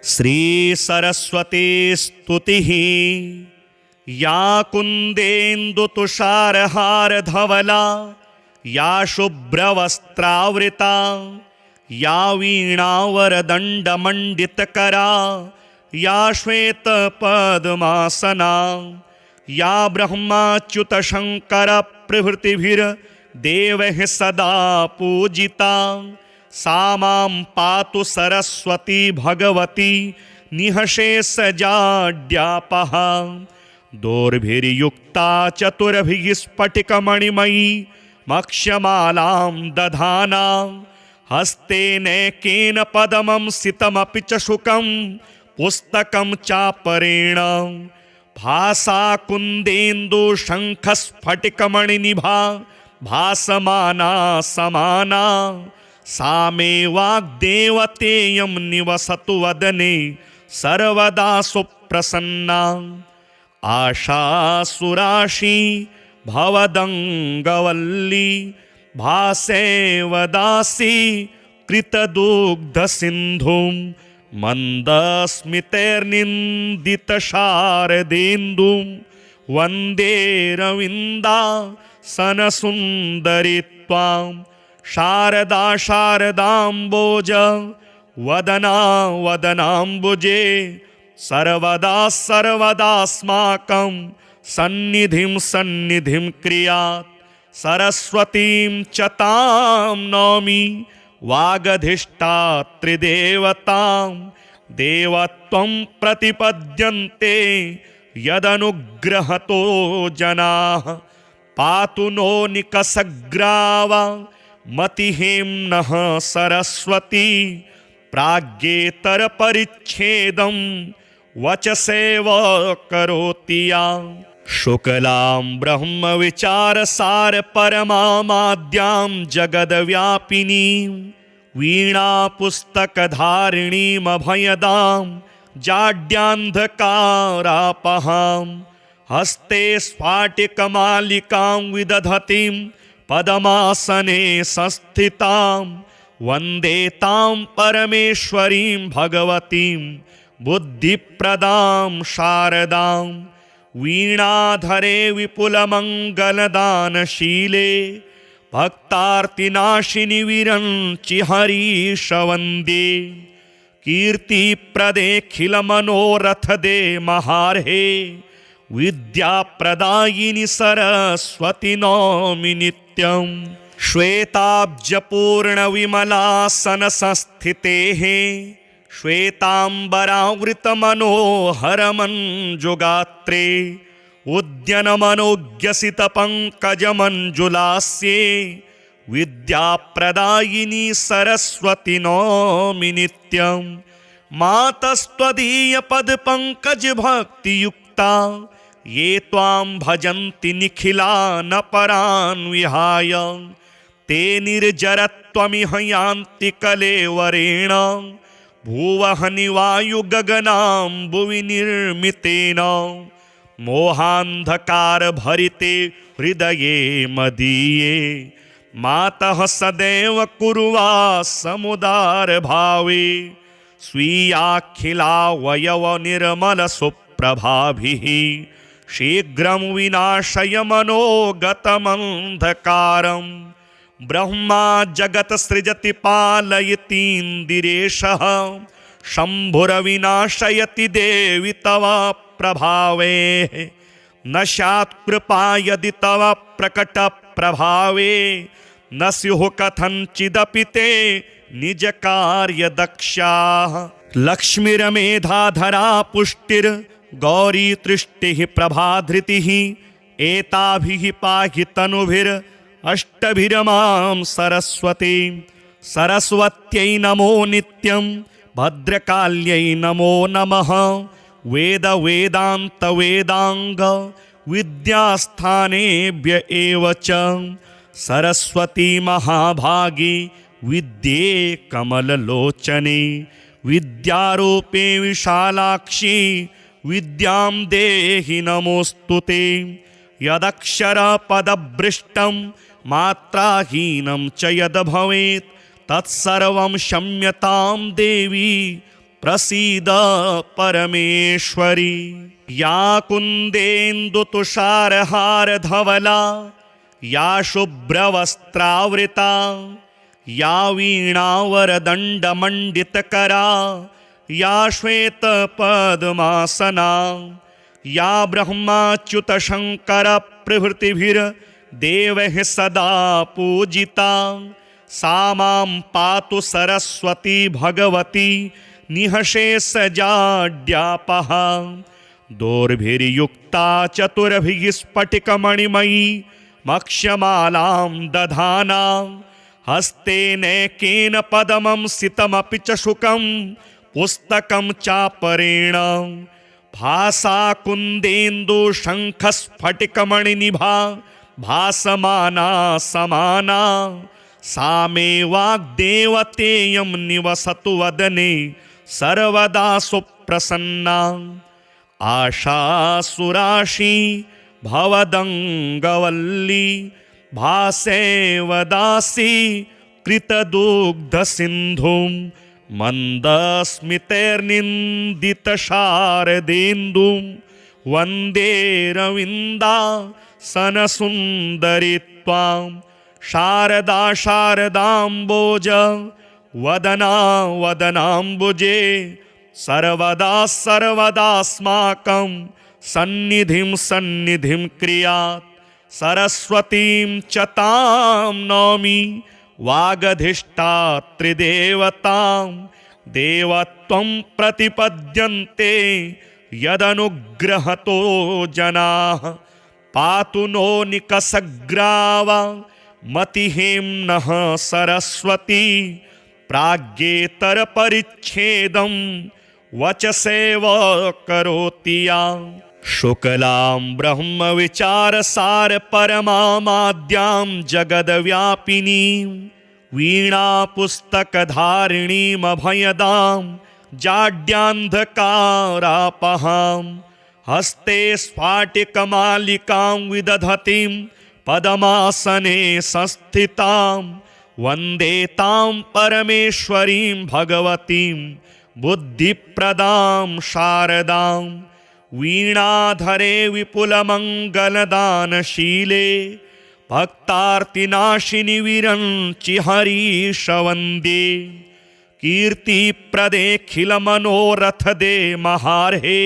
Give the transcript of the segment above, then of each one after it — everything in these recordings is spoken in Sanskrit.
श्री सरस्वती स्तुतिः। या कुन्देन्दुतुषारहारधवला या शुभ्रवस्त्रावृता या वीणावरदण्डमण्डितकरा या श्वेतपद्मासना या ब्रह्माच्युतशङ्करप्रभृतिभिर्देवैः सदा पूजिता सा मां पातु सरस्वती भगवती निःशेषजाड्यापः। दोर्भिर्युक्ता चतुर्भिः स्फटिकमणिमयी मक्ष्यमालां दधाना हस्तेनैकेन पद्मं सितमपि च शुकं पुस्तकं चापरेण भासा कुन्देन्दुशङ्खस्फटिकमणिनिभा भासमाना समाना सा मे वाग्देवतेयं निवसतु वदने सर्वदा सुप्रसन्ना। आशासुराशी भवदङ्गवल्ली भासेवदासी कृतदुग्धसिन्धुं मन्दस्मितैर्निन्दितशारदेन्दुं वन्दे रविन्दासनसुन्दरि त्वां। शारदा शारदाम्बोज वदना वदनाम्बुजे सर्वदा सर्वदास्माकं सन्निधिं सन्निधिं क्रियात्। सरस्वतीं च तां नौमि वागधिष्ठात्रिदेवतां देवत्वं प्रतिपद्यन्ते यदनुग्रहतो जनाः। पातु नो निकषग्रावा मतिहेम्नः सरस्वती प्राज्ञेतरपरिच्छेदं वचसेव करोति या। शुक्लां ब्रह्मविचारसारपरमामाद्यां जगद्व्यापिनीं वीणापुस्तकधारिणीमभयदां जाड्यान्धकारापहां हस्ते स्फाटिकमालिकां विदधतीं पद्मासने संस्थितां वन्दे तां परमेश्वरीं भगवतीं बुद्धिप्रदां शारदां। वीणाधरे विपुलमङ्गलदानशीले भक्तार्तिनाशिनि विरञ्चि हरीश वन्दे कीर्तिप्रदेऽखिलमनोरथदे महार्हे विद्याप्रदायिनि सरस्वति नौमि नित्यं। श्वेताब्जपूर्णविमलासनसंस्थितेः श्वेताम्बरावृतमनोहरमञ्जुगात्रे उद्यनमनोज्ञसितपङ्कजमञ्जुलास्ये विद्याप्रदायिनि सरस्वति नौमि नित्यं। मातस्त्वदीयपदपङ्कजभक्तियुक्ता ये त्वां भजन्ति निखिलानपरान् विहाय ते निर्जरत्वमिह यान्ति कलेवरेण भुवहनि वायुगगनाम्बुवि निर्मितेन। मोहान्धकारभरिते हृदये मदीये मातः सदैव कुर्वासमुदारभावे स्वीयाखिलावयवनिर्मलसुप्रभाभिः शीघ्रं विनाशय मनोगतमन्धकारम्। ब्रह्मा जगत्सृजति पालयतीन्द्रिरेशः शम्भुरविनाशयति देवि तव प्रभावे। न स्यात् कृपा यदि तव प्रकटप्रभावे न स्युः कथञ्चिदपि ते निजकार्यदक्षाः। लक्ष्मीर्मेधाधरा पुष्टिर्गौरी तृष्टिः प्रभाधृतिः एताभिः पाहि तनुभिरष्टभिर्मां सरस्वती। सरस्वत्यै नमो नित्यं भद्रकाल्यै नमो नमः। वेद वेदान्त वेदांग विद्यास्थानेभ्य एव च सरस्वती महाभागी विद्ये कमललोचने विद्यारूपे विशालाक्षी विद्यां देहि नमोस्तुते। यदक्षरपदभ्रष्टं मात्राहीनं च यद् भवेत् तत्सर्वं क्षम्यतां देवी प्रसीद परमेश्वरी। या कुन्देन्दुतुषारहारधवला या शुभ्रवस्त्रावृता या वीणावरदण्डमण्डितकरा या श्वेतपद्मासना या ब्रह्माच्युतशङ्करप्रभृतिभिर्देवैः सदा पूजिता सा मां पातु सरस्वती भगवती निःशेषजाड्यापः। दोर्भिर्युक्ता चतुर्भिः स्फटिकमणिमयी मक्ष्यमालां दधाना हस्तेनैकेन पद्मं सितमपि च शुकं पुस्तकं चापरेण भासा कुन्देन्दुशङ्खस्फटिकमणिनिभा भासमाना समाना सा मे वाग्देवतेयं निवसतु वदने सर्वदा सुप्रसन्ना। आशासुराशी भवदङ्गवल्ली भासेवदासी कृतदुग्धसिन्धुं मन्दस्मितैर्निन्दितशारदेन्दुं वन्दे रविन्दासनसुन्दरि त्वां। शारदा शारदाम्बोज वदना वदनाम्बुजे सर्वदा सर्वदास्माकं सन्निधिं सन्निधिं क्रियात्। सरस्वतीं च तां नौमि वागधिष्ठात्रिदेवतां देवत्वं प्रतिपद्यन्ते यदनुग्रहतो जनाः। पातु नो निकषग्रावा मतिहेम्नः सरस्वती प्राज्ञेतरपरिच्छेदं वचसेव करोति या। शुक्लां ब्रह्मविचारसारपरमामाद्यां जगद्व्यापिनीं वीणापुस्तकधारिणीमभयदां जाड्यान्धकारापहां हस्ते स्फाटिकमालिकां विदधतीं पद्मासने संस्थितां वन्दे तां परमेश्वरीं भगवतीं बुद्धिप्रदां शारदां। वीणाधरे विपुलमङ्गलदानशीले भक्तार्तिनाशिनि विरञ्चि हरीश वन्दे। कीर्तिप्रदेऽखिलमनोरथदे महार्हे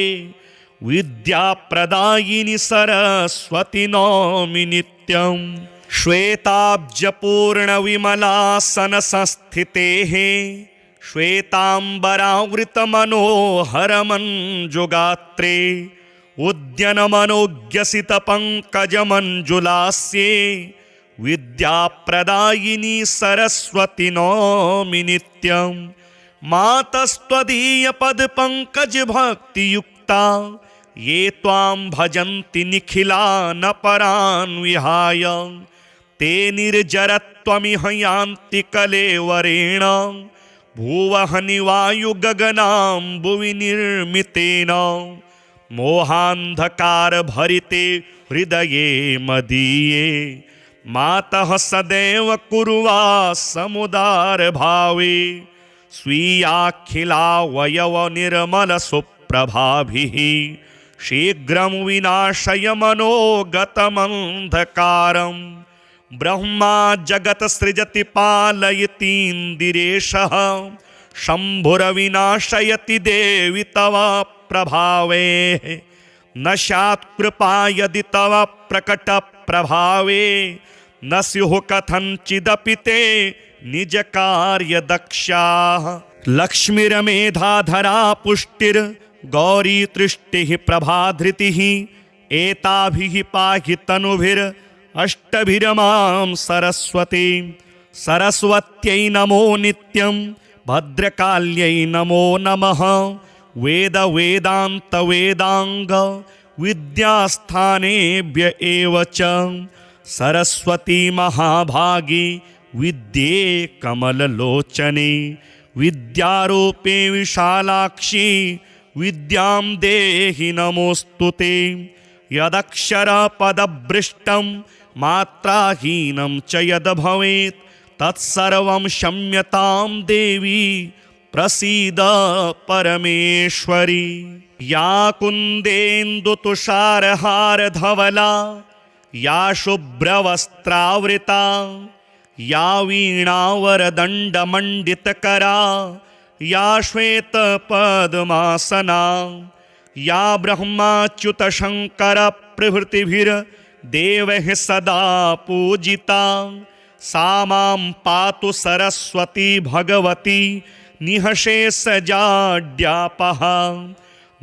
विद्याप्रदायिनि सरस्वति नौमि नित्यम्। श्वेताब्जपूर्णविमलासनसंस्थितेः श्वेताम्बरावृतमनोहरमञ्जुगात्रे उद्यनमनोज्ञसितपङ्कजमञ्जुलास्ये विद्याप्रदायिनी सरस्वति नौमि नित्यम्। मातस्त्वदीयपदपङ्कजभक्तियुक्ता ये त्वां भजन्ति निखिलानपरान् विहाय ते निर्जरत्वमिह यान्ति कलेवरेण भुवहनि वायुगगनाम्बुवि निर्मितेन। मोहान्धकारभरिते हृदये मदीये मातः सदैव कुर्वासमुदारभावे स्वीयाखिलावयवनिर्मलसुप्रभाभिः शीघ्रं विनाशय मनोगतमन्धकारम्। ब्रह्मा जगत् सृजति पालयतीन्द्रिरेशः शम्भुरविनाशयति देवि तव प्रभावे। न स्यात् कृपा यदि तव प्रकटप्रभावे न स्युः कथञ्चिदपि ते निजकार्यदक्षाः। लक्ष्मीर्मेधाधरा पुष्टिर्गौरी तृष्टिः प्रभाधृतिः एताभिः पाहि तनुभिरष्टभिरमां सरस्वती। सरस्वत्यै नमो नित्यं भद्रकाल्यै नमो नमः। वेद वेदान्त वेदांग विद्यास्थानेभ्य एव च सरस्वती महाभागी विद्ये कमललोचने विद्यारूपे विशालाक्षी विद्यां देहि नमोस्तुते। यदक्षरपदभ्रष्टं मात्राहीनं च यद् भवेत् तत्सर्वं क्षम्यतां देवी प्रसीद परमेश्वरी। या कुन्देन्दुतुषारहारधवला या शुभ्रवस्त्रावृता या वीणावरदण्डमण्डितकरा या श्वेतपद्मासना या ब्रह्माच्युतशङ्करप्रभृतिभिर्देवैः सदा पूजिता सा मां पातु सरस्वती भगवती निःशेषजाड्यापः।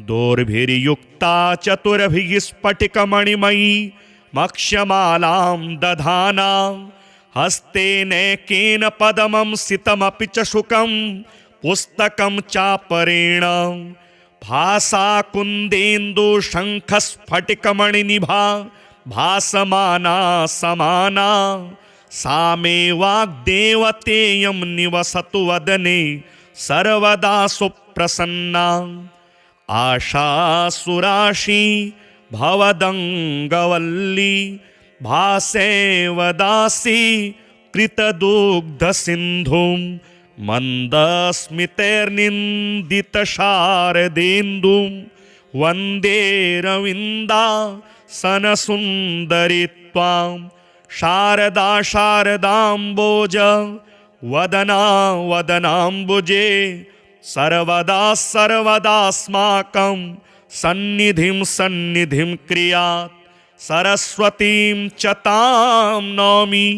दोर्भिर्युक्ता चतुर्भिः स्फटिकमणिमयी मक्ष्यमालां दधाना हस्तेनैकेन पद्मं सितमपि च शुकं पुस्तकं चापरेण भासा कुन्देन्दुशङ्खस्फटिकमणिनिभा भासमाना समाना सा मे वाग्देवतेयं निवसतु वदने सर्वदा सुप्रसन्ना। आशासुराशी भवदङ्गवल्ली भासेवदासी कृतदुग्धसिन्धुं मन्दस्मितैर्निन्दितशारदेन्दुं वन्दे रविन्दासनसुन्दरि त्वां। शारदा शारदाम्बोज वदना वदनाम्बुजे सर्वदा सर्वदास्माकं सन्निधिं सन्निधिं क्रियात्। सरस्वतीं च तां नौमि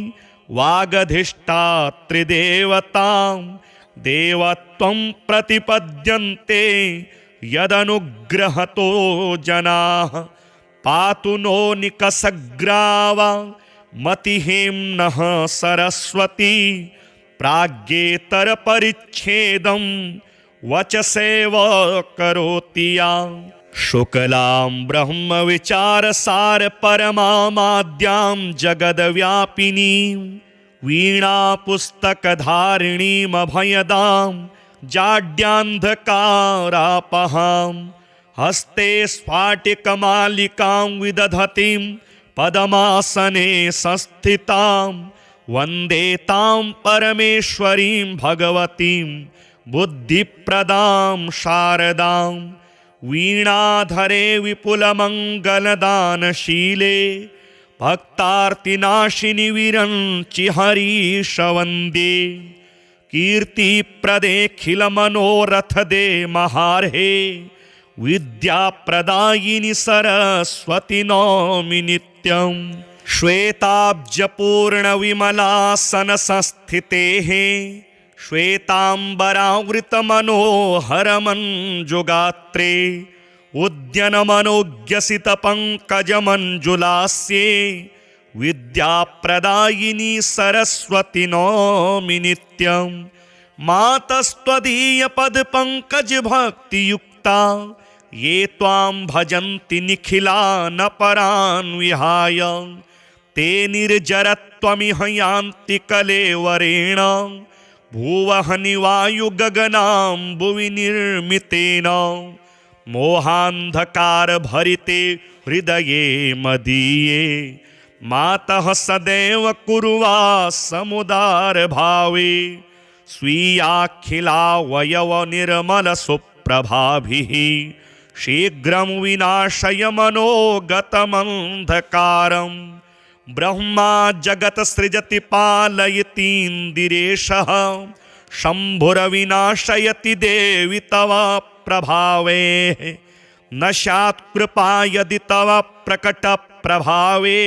वागधिष्ठात्रिदेवतां देवत्वं प्रतिपद्यन्ते यदनुग्रहतो जनाः। पातु नो निकषग्रावा मतिहेम्नः सरस्वती प्राज्ञेतरपरिच्छेदं वचसेव करोति या। शुक्लां ब्रह्मविचारसारपरमामाद्यां जगद्व्यापिनीं वीणापुस्तकधारिणीमभयदां जाड्यान्धकारापहां हस्ते स्फाटिकमालिकां विदधतीं पद्मासने संस्थितां वन्दे तां परमेश्वरीं भगवतीं बुद्धिप्रदां शारदां। वीणाधरे विपुलमङ्गलदानशीले भक्तार्तिनाशिनि विरञ्चि हरीश वन्दे। कीर्तिप्रदेऽखिलमनोरथदे महार्हे विद्याप्रदायिनि सरस्वति नौमि नित्यं। श्वेताब्जपूर्णविमलासनसंस्थितेः श्वेताम्बरावृतमनोहरमञ्जुगात्रे उद्यनमनोज्ञसितपङ्कजमञ्जुलास्ये विद्याप्रदायिनि सरस्वति नौमि नित्यं। मातस्त्वदीयपदपङ्कजभक्तियुक्ता ये त्वां भजन्ति निखिलानपरान् विहाय ते निर्जरत्वमिह यान्ति कलेवरेण भुवहनि वायुगगनाम्बुवि निर्मितेन। मोहान्धकारभरिते हृदये मदीये मातः सदैव कुर्वासमुदारभावे स्वीयाखिलावयवनिर्मलसुप्रभाभिः शीघ्रं विनाशय मनोगतमन्धकारं। ब्रह्मा जगत् सृजति पालयतीन्द्रिरेशः शम्भुरविनाशयति देवि तव प्रभावे। न स्यात् कृपा यदि तव प्रकटप्रभावे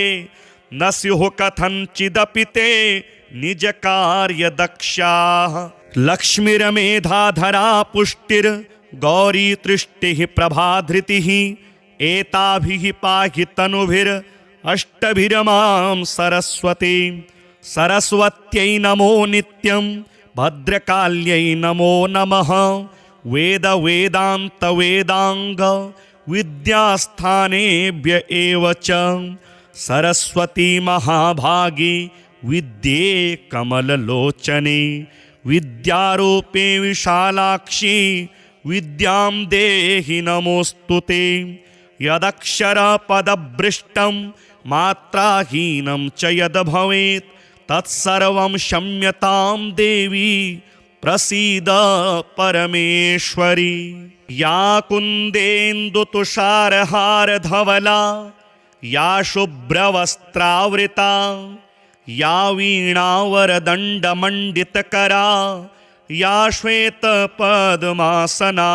न स्युः कथञ्चिदपि ते निजकार्यदक्षाः। लक्ष्मीर्मेधाधरा पुष्टिर्गौरी तृष्टिः प्रभाधृतिः एताभिः पाहि तनुभिरष्टभिरमां सरस्वती। सरस्वत्यै नमो नित्यं भद्रकाल्यै नमो नमः। वेद वेदान्त वेदांग विद्यास्थानेभ्य एव च सरस्वती महाभागी विद्ये कमललोचने। विद्यारूपे विशालाक्षी विद्यां देहि नमोऽस्तुते। यदक्षरपदभ्रष्टं मात्राहीनं च यद् भवेत् तत्सर्वं क्षम्यतां देवी प्रसीद परमेश्वरी। या कुन्देन्दुतुषारहारधवला या शुभ्रवस्त्रावृता या वीणावरदण्डमण्डितकरा या श्वेतपद्मासना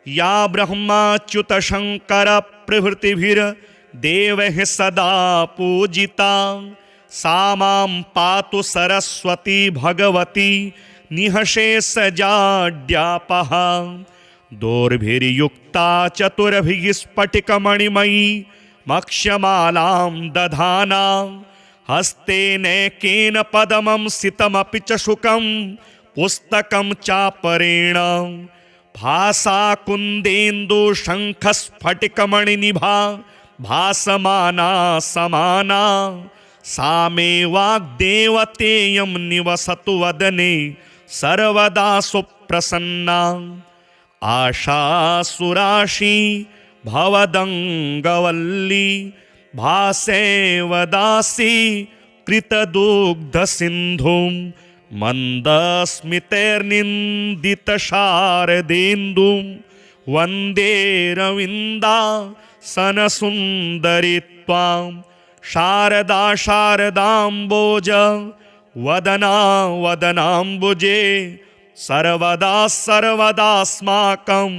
या ब्रह्माच्युतशङ्करप्रभृतिभिर्देवैः सदा पूजिता सा मां पातु सरस्वती भगवती निःशेषजाड्यापः। दोर्भिर्युक्ता चतुर्भिः स्फटिकमणिमयी मक्ष्यमालां दधाना हस्तेनैकेन पद्मं सितमपि च शुकं पुस्तकं चापरेण भासा कुन्देन्दुशङ्खस्फटिकमणिनिभा भासमाना समाना सा मे वाग्देवतेयं निवसतु वदने सर्वदा सुप्रसन्ना। आशासुराशी भवदङ्गवल्ली भासेवदासी कृतदुग्धसिन्धुं मन्दस्मितैर्निन्दितशारदेन्दुं वन्दे रविन्दासनसुन्दरि त्वां। शारदा शारदाम्बोज वदना वदनाम्बुजे सर्वदा सर्वदास्माकं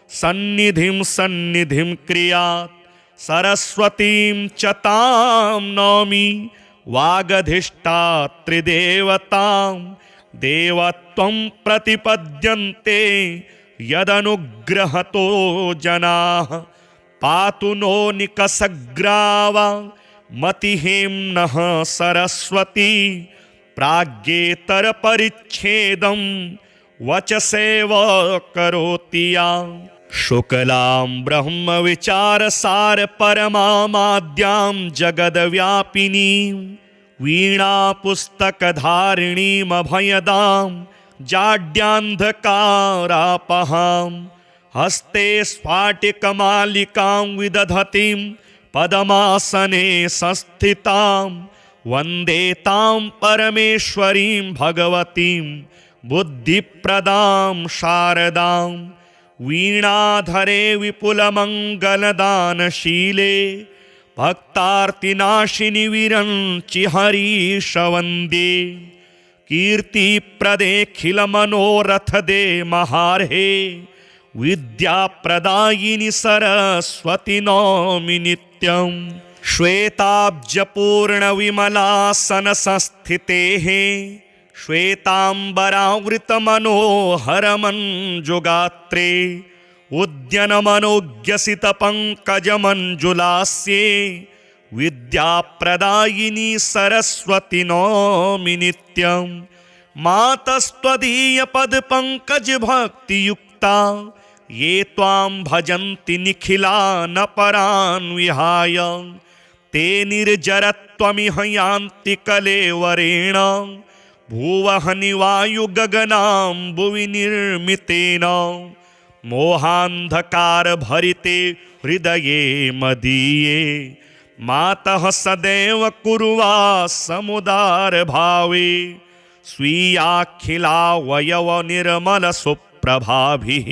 सन्निधिं सन्निधिं क्रियात्। सरस्वतीं च तां नौमि वागधिष्ठात्रिदेवतां देवत्वं प्रतिपद्यन्ते यदनुग्रहतो जनाः। पातु नो निकषग्रावा मतिहेम्नः सरस्वती प्राज्ञेतरपरिच्छेदं वचसेव करोति या। शुक्लां ब्रह्मविचारसार परमामाद्यां जगद्व्यापिनीं वीणापुस्तकधारिणीमभयदां जाड्यान्धकारापहां हस्ते स्फाटिकमालिकां विदधतीं पद्मासने संस्थितां वन्दे तां परमेश्वरीं भगवतीं बुद्धिप्रदां शारदां। वीणाधरे विपुलमङ्गलदानशीले भक्तार्तिनाशिनि विरञ्चि हरीश वन्दे कीर्तिप्रदेऽखिलमनोरथदे महार्हे विद्याप्रदायिनि सरस्वति नौमि नित्यं। श्वेताब्जपूर्णविमलासनसंस्थितेः श्वेताम्बरावृतमनोहरमञ्जुगात्रे उद्यनमनोज्ञसितपङ्कजमञ्जुलास्ये विद्याप्रदायिनि सरस्वति नौमि नित्यं। मातस्त्वदीयपदपङ्कजभक्तियुक्ता ये त्वां भजन्ति निखिलानपरान् विहाय ते निर्जरत्वमिह यान्ति कलेवरेण भुवहनि वायुगगनाम्बुवि निर्मितेन। मोहान्धकारभरिते हृदये मदीये मातः सदैव कुर्वासमुदारभावे स्वीयाखिलावयवनिर्मलसुप्रभाभिः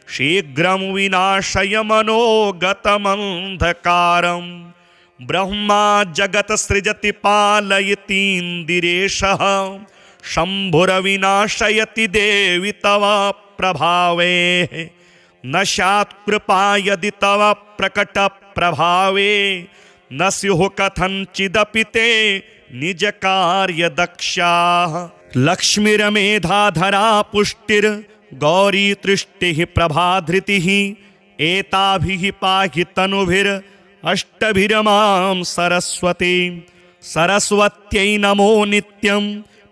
शीघ्रं विनाशय मनोगतमन्धकारम्। ब्रह्मा जगत्सृजति पालयतीन्द्रिरेशः शम्भुरविनाशयति देवि तव प्रभावे। न स्यात् कृपा यदि तव प्रकटप्रभावे न स्युः कथञ्चिदपि ते निजकार्यदक्षाः। लक्ष्मीर्मेधाधरा पुष्टिर्गौरी तृष्टिः प्रभाधृतिः एताभिः पाहि तनुभिरष्टभिरमां सरस्वती। सरस्वत्यै नमो नित्यं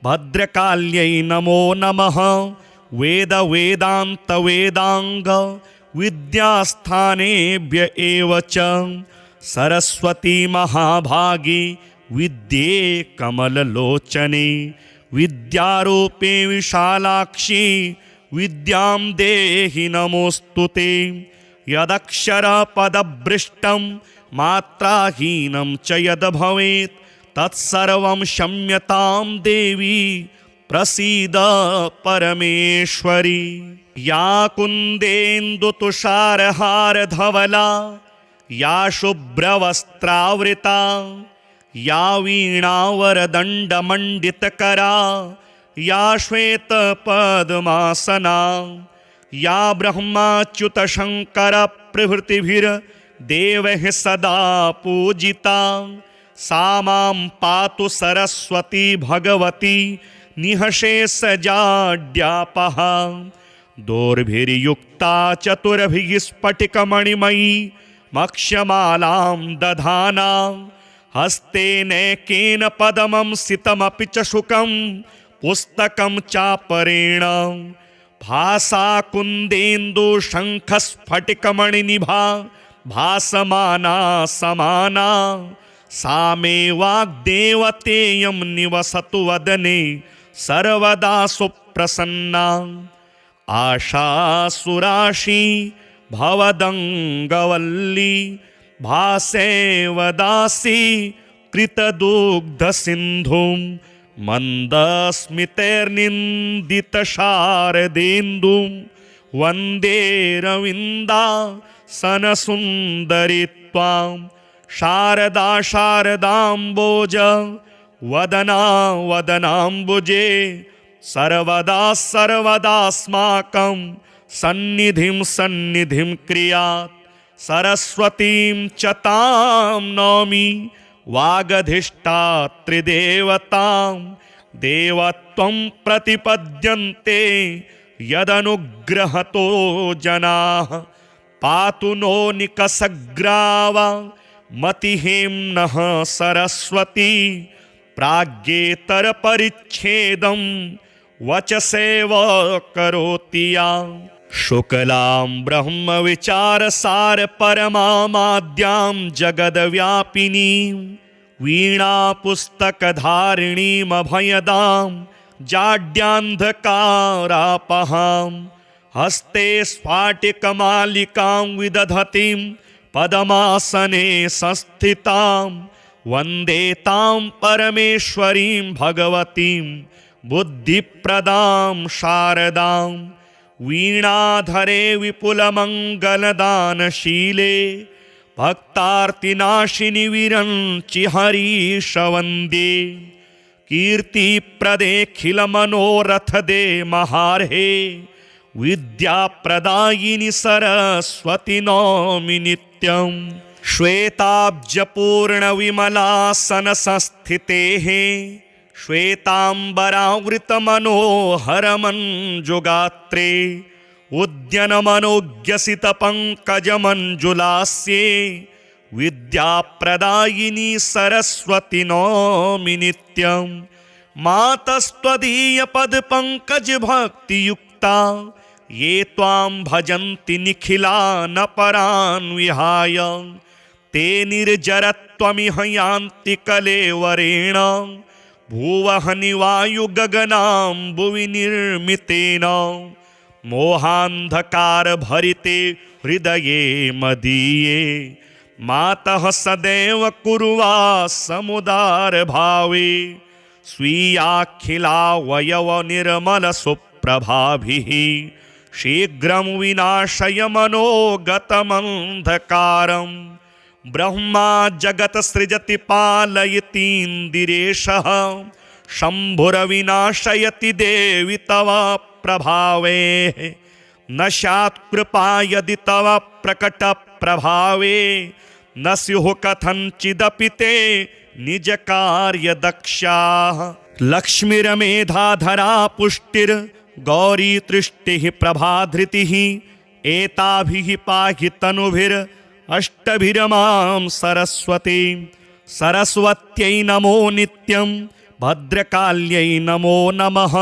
भद्रकाल्यै नमो नमः। वेद वेदान्त वेदांग विद्यास्थानेभ्य एव च सरस्वती महाभागी विद्ये कमललोचने विद्यारूपे विशालाक्षी विद्यां देहि नमोऽस्तुते। यदक्षरपदभ्रष्टं मात्राहीनं च यद् भवेत् तत्सर्वं क्षम्यतां देवी प्रसीद परमेश्वरी। या कुन्देन्दुतुषारहारधवला या शुभ्रवस्त्रावृता या वीणावरदण्डमण्डितकरा या श्वेतपद्मासना या ब्रह्माच्युतशङ्करप्रभृतिभिर्देवैः सदा पूजिता सा मां पातु सरस्वती भगवती निःशेषजाड्यापः। दोर्भिर्युक्ता चतुर्भिः स्फटिकमणिमयी मक्ष्यमालां दधाना हस्तेनैकेन पद्मं सितमपि च शुकं पुस्तकं चापरेण भासा कुन्देन्दुशङ्खस्फटिकमणिनिभा भासमाना समाना सा मे वाग्देवतेयं निवसतु वदने सर्वदा सुप्रसन्ना। आशासुराशी भवदङ्गवल्ली भासेवदासी कृतदुग्धसिन्धुं मन्दस्मितैर्निन्दितशारदेन्दुं वन्दे रविन्दासनसुन्दरि त्वां। शारदा शारदाम्बोज वदना वदनाम्बुजे सर्वदा सर्वदास्माकं सन्निधिं सन्निधिं क्रियात्। सरस्वतीं च तां नौमि वागधिष्ठात्रिदेवतां देवत्वं प्रतिपद्यन्ते यदनुग्रहतो जनाः। पातु नो निकषग्रावा मतिहेम्नः सरस्वती प्राज्ञेतरपरिच्छेदं वचसेव करोति या। शुक्लां ब्रह्मविचारसारपरमामाद्यां जगद्व्यापिनीं वीणापुस्तकधारिणीमभयदां जाड्यान्धकारापहां हस्ते स्फाटिकमालिकां विदधतीं पद्मासने संस्थितां वन्दे तां परमेश्वरीं भगवतीं बुद्धिप्रदां शारदां। वीणाधरे विपुलमङ्गलदानशीले भक्तार्तिनाशिनि विरञ्चि हरीश वन्दे। कीर्तिप्रदेऽखिलमनोरथदे महार्हे विद्याप्रदायिनि सरस्वति नौमि नित्यं। श्वेताब्जपूर्णविमलासनसंस्थितेः श्वेताम्बरावृतमनोहरमञ्जुगात्रे उद्यनमनोज्ञसितपङ्कजमञ्जुलास्ये विद्याप्रदायिनि सरस्वति नौमि नित्यं। मातस्त्वदीयपदपङ्कजभक्तियुक्ता ये त्वां भजन्ति निखिलानपरान् विहाय ते निर्जरत्वमिह यान्ति कलेवरेण भुवहनि वायुगगनाम्बुवि निर्मितेन। मोहान्धकारभरिते हृदये मदीये मातः सदैव कुर्वासमुदारभावे स्वीयाखिलावयवनिर्मलसुप्रभाभिः शीघ्रं विनाशय मनोगतमन्धकारम्। ब्रह्मा जगत्सृजति पालयतीन्द्रिरेशः शम्भुरविनाशयति देवि तव प्रभावे। न स्यात् कृपा यदि तव प्रकटप्रभावे न स्युः कथञ्चिदपि ते निजकार्यदक्षाः। लक्ष्मीर्मेधाधरा पुष्टिर्गौरी तृष्टिः प्रभाधृतिः एताभिः पाहि तनुभिरष्टभिरमां सरस्वती। सरस्वत्यै नमो नित्यं भद्रकाल्यै नमो नमः।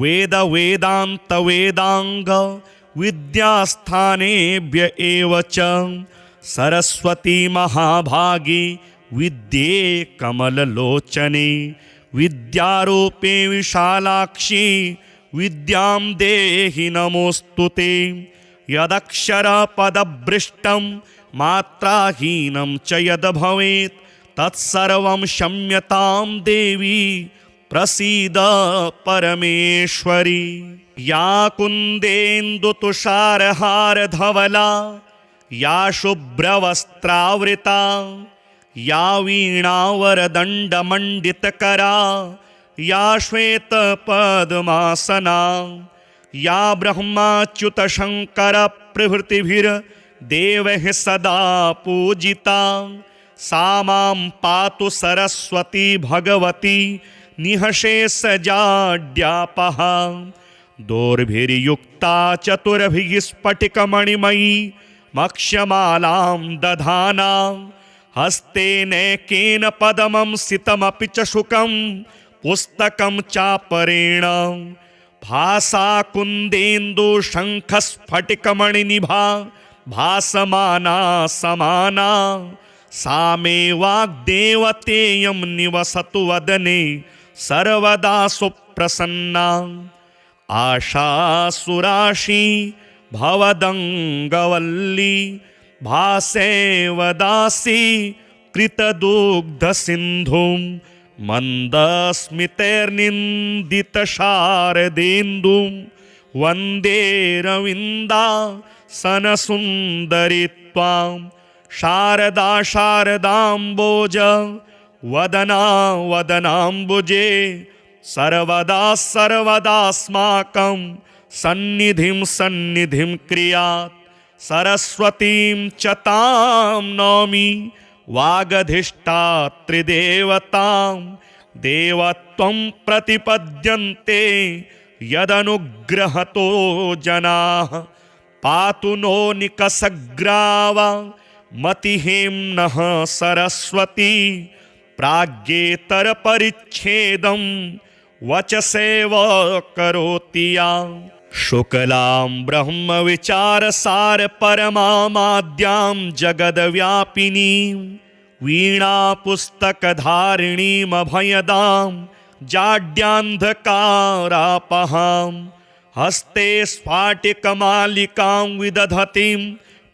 वेद वेदान्त वेदांग विद्यास्थानेभ्य एव च सरस्वती महाभागी विद्ये कमललोचने। विद्यारूपे विशालाक्षी विद्यां देहि नमोऽस्तुते। यदक्षरपदभ्रष्टं मात्राहीनं च यद् भवेत् तत्सर्वं क्षम्यतां देवी प्रसीद परमेश्वरी। या कुन्देन्दुतुषारहारधवला या शुभ्रवस्त्रावृता या वीणावरदण्डमण्डितकरा या श्वेतपद्मासना या ब्रह्माच्युतशङ्करप्रभृतिभिर्देवैः सदा पूजिता सा मां पातु सरस्वती भगवती निःशेषजाड्यापः। दोर्भिर्युक्ता चतुर्भिः स्फटिकमणिमयी मक्ष्यमालां दधाना हस्तेनैकेन पद्मं सितमपि च शुकं पुस्तकं चापरेण भासा कुन्देन्दुशङ्खस्फटिकमणिनिभा भासमाना समाना सा मे वाग्देवतेयं निवसतु वदने सर्वदा सुप्रसन्ना। आशासुराशी भवदङ्गवल्ली भासेवदासी कृतदुग्धसिन्धुं मन्दस्मितैर्निन्दितशारदेन्दुं वन्दे रविन्दासनसुन्दरि त्वां। शारदा शारदाम्बोज वदना वदनाम्बुजे सर्वदा सर्वदास्माकं सन्निधिं सन्निधिं क्रियात्। सरस्वतीं च तां नौमि वागधिष्ठात्रिदेवतां देवत्वं प्रतिपद्यन्ते यदनुग्रहतो जनाः। पातु नो निकषग्रावा मतिहेम्नः सरस्वती प्राज्ञेतरपरिच्छेदं वचसेव करोति या। शुक्लां ब्रह्मविचारसारपरमामाद्यां जगद्व्यापिनीं वीणापुस्तकधारिणीमभयदां जाड्यान्धकारापहां हस्ते स्फाटिकमालिकां विदधतीं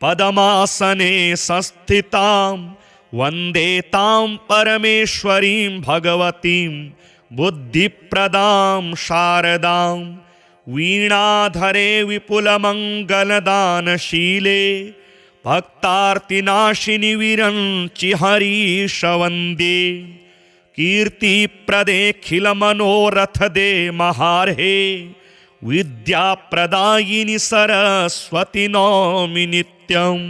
पद्मासने संस्थितां वन्दे तां परमेश्वरीं भगवतीं बुद्धिप्रदां शारदां। वीणाधरे विपुलमङ्गलदानशीले भक्तार्तिनाशिनि विरञ्चि हरीश वन्दे। कीर्तिप्रदेऽखिलमनोरथदे महार्हे विद्याप्रदायिनि सरस्वति नौमि नित्यम्।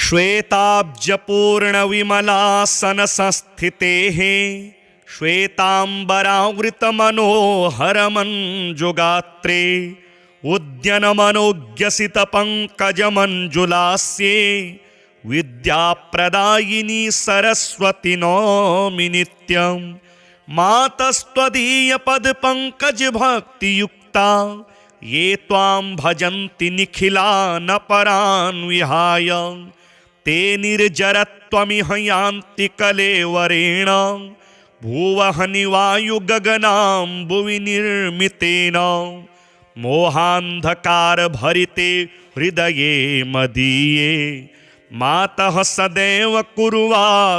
श्वेताब्जपूर्णविमलासनसंस्थितेः श्वेताम्बरावृतमनोहरमञ्जुगात्रे उद्यनमनोज्ञसितपङ्कजमञ्जुलास्ये विद्याप्रदायिनी सरस्वति नौमि नित्यम्। मातस्त्वदीयपदपङ्कजभक्तियुक्ता ये त्वां भजन्ति निखिलानपरान् विहाय ते निर्जरत्वमिह यान्ति कलेवरेण भुवहनिवायुगगनाम्बुवि निर्मितेन। मोहान्धकारभरिते हृदये मदीये मातः सदैव कुर्वासमुदारभावे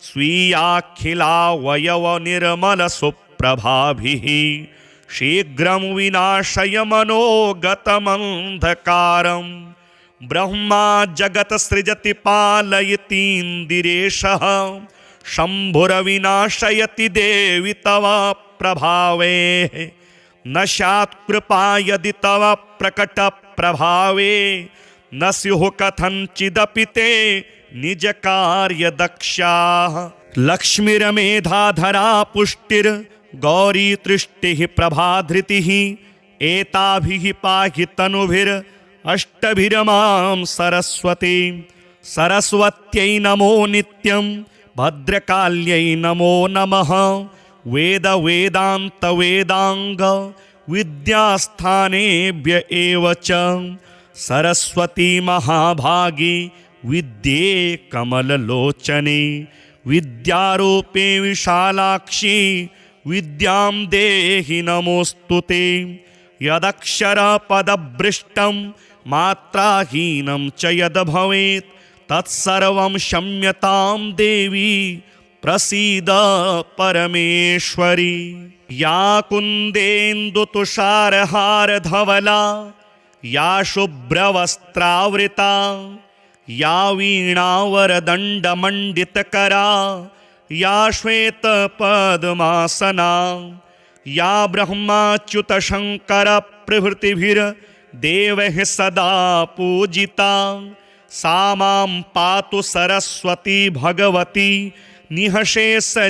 स्वीयाखिलावयवनिर्मलसुप्रभाभिः शीघ्रं विनाशय मनोगतमन्धकारं। ब्रह्मा जगत् सृजति पालयतीन्द्रिरेशः शम्भुरविनाशयति देवि तव प्रभावे। न स्यात् कृपा यदि तव प्रकटप्रभावे न स्युः कथञ्चिदपि ते निजकार्यदक्षाः। लक्ष्मीर्मेधाधरा पुष्टिर्गौरी तृष्टिः प्रभाधृतिः एताभिः पाहि तनुभिरष्टभिरमां सरस्वती। सरस्वत्यै नमो नित्यं भद्रकाल्यै नमो नमः। वेद वेदान्त वेदांग विद्यास्थानेभ्य एव च सरस्वती महाभागी विद्ये कमललोचने विद्यारूपे विशालाक्षी विद्यां देहि नमोऽस्तुते। यदक्षरपदभ्रष्टं मात्राहीनं च यद् भवेत् तत्सर्वं क्षम्यतां देवी प्रसीद परमेश्वरी। या कुन्देन्दुतुषारहारधवला या शुभ्रवस्त्रावृता या वीणावरदण्डमण्डितकरा या श्वेतपद्मासना या ब्रह्माच्युतशङ्करप्रभृतिभिर्देवैः सदा पूजिता सा मां पातु सरस्वती भगवती निःशेषजाड्यापः।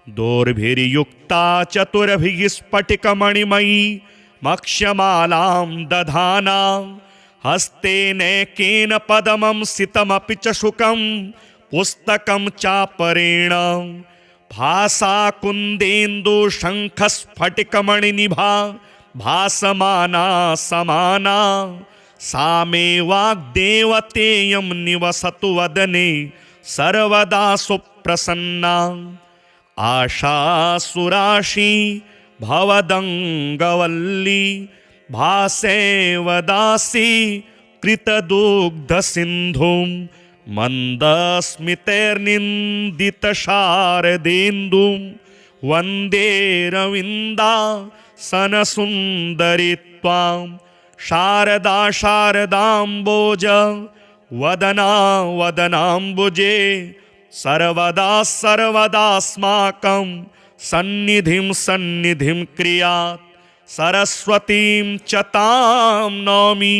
दोर्भिर्युक्ता चतुर्भिः स्फटिकमणिमयी मक्ष्यमालां दधाना हस्तेनैकेन पद्मं सितमपि च शुकं पुस्तकं चापरेण भासा कुन्देन्दुशङ्खस्फटिकमणिनिभा भासमाना समाना सा मे वाग्देवतेयं निवसतु वदने सर्वदा सुप्रसन्ना। आशासुराशी भवदङ्गवल्ली भासेवदासी कृतदुग्धसिन्धुं मन्दस्मितैर्निन्दितशारदेन्दुं वन्दे रविन्दासनसुन्दरि त्वां। शारदा शारदाम्बोज वदना वदनाम्बुजे सर्वदा सर्वदास्माकं सन्निधिं सन्निधिं क्रियात्। सरस्वतीं च तां नौमि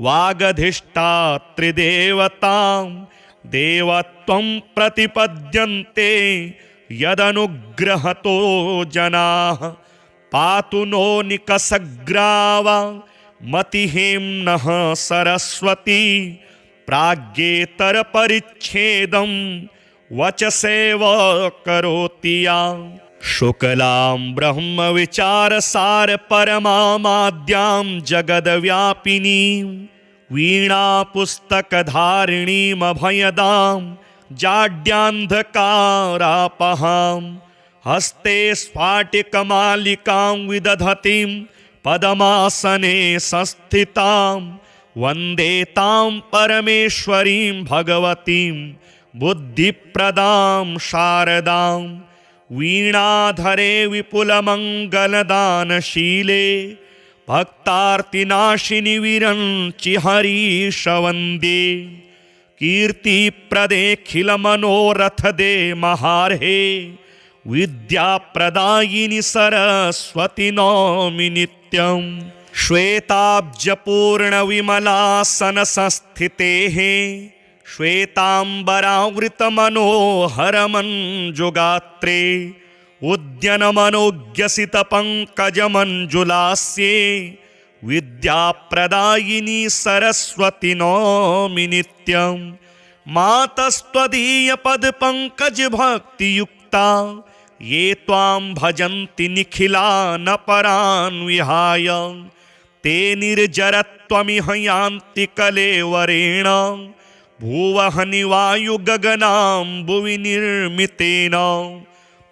वागधिष्ठात्रिदेवतां देवत्वं प्रतिपद्यन्ते यदनुग्रहतो जनाः। पातु नो निकषग्रावा मतिहेम्नः सरस्वती प्राज्ञेतरपरिच्छेदं वचसेव करोति या। शुक्लां ब्रह्मविचारसारपरमामाद्यां जगद्व्यापिनीं वीणापुस्तकधारिणीमभयदां जाड्यान्धकारापहां हस्ते स्फाटिकमालिकां विदधतीं पद्मासने संस्थितां वन्दे तां परमेश्वरीं भगवतीं बुद्धिप्रदां शारदां। वीणाधरे विपुलमङ्गलदानशीले भक्तार्तिनाशिनि विरञ्चि हरीश वन्दे। कीर्तिप्रदेऽखिलमनोरथदे महार्हे विद्याप्रदायिनि सरस्वति नौमि नित्यं। श्वेताब्जपूर्णविमलासनसंस्थितेः श्वेताम्बरावृतमनोहरमञ्जुगात्रे उद्यनमनोज्ञसितपङ्कजमञ्जुलास्ये विद्याप्रदायिनि सरस्वति नौमि नित्यं। मातस्त्वदीयपदपङ्कजभक्तियुक्ता ये त्वां भजन्ति निखिलानपरान् विहाय ते निर्जरत्वमिह यान्ति कलेवरेण भुवहनि वायुगगनाम्बुवि निर्मितेन।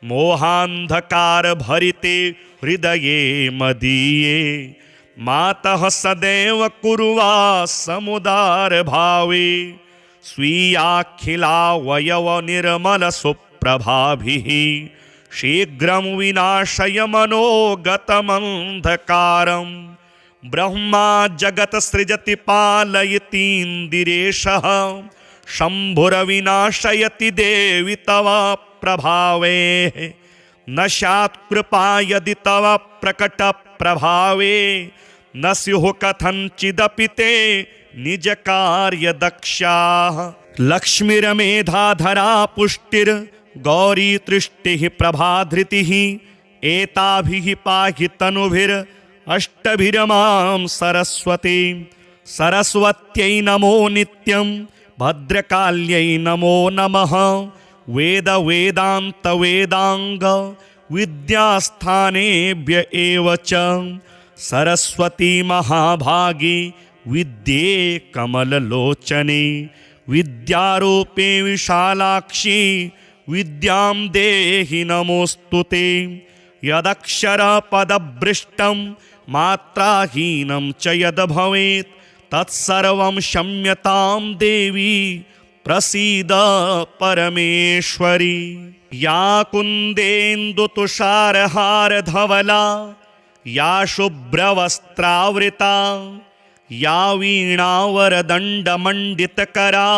मोहान्धकारभरिते हृदये मदीये मातः सदैव कुर्वासमुदारभावे स्वीयाखिलावयवनिर्मलसुप्रभाभिः शीघ्रं विनाशय मनोगतमन्धकारं। ब्रह्मा जगत्सृजति पालयतीन्द्रिरेशः शम्भुरविनाशयति देवि तव प्रभावे। न स्यात् कृपा यदि तव प्रकटप्रभावे न स्युः कथञ्चिदपि ते निजकार्यदक्षाः। लक्ष्मीर्मेधाधरा पुष्टिर्गौरी तृष्टिः प्रभाधृतिः एताभिः पाहि तनुभिरष्टभिरमां सरस्वती। सरस्वत्यै नमो नित्यं भद्रकाल्यै नमो नमः। वेद वेदान्त वेदांग विद्यास्थानेभ्य एव च सरस्वती महाभागी विद्ये कमललोचने विद्यारूपे विशालाक्षी विद्यां देहि नमोऽस्तुते। यदक्षरपदभ्रष्टं मात्राहीनं च यद् भवेत् तत्सर्वं क्षम्यतां देवी प्रसीद परमेश्वरी। या कुन्देन्दुतुषारहारधवला या शुभ्रवस्त्रावृता या वीणावरदण्डमण्डितकरा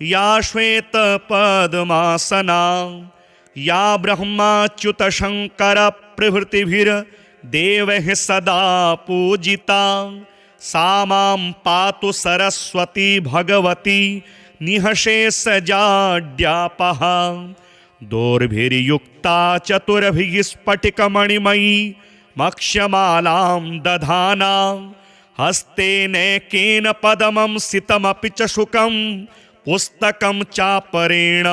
या श्वेतपद्मासना या ब्रह्माच्युतशङ्करप्रभृतिभिर्देवैः सदा पूजिता सा मां पातु सरस्वती भगवती निःशेषजाड्यापः। दोर्भिर्युक्ता चतुर्भिः स्फटिकमणिमयी मक्ष्यमालां दधाना हस्तेनैकेन पद्मं सितमपि च शुकं पुस्तकं चापरेण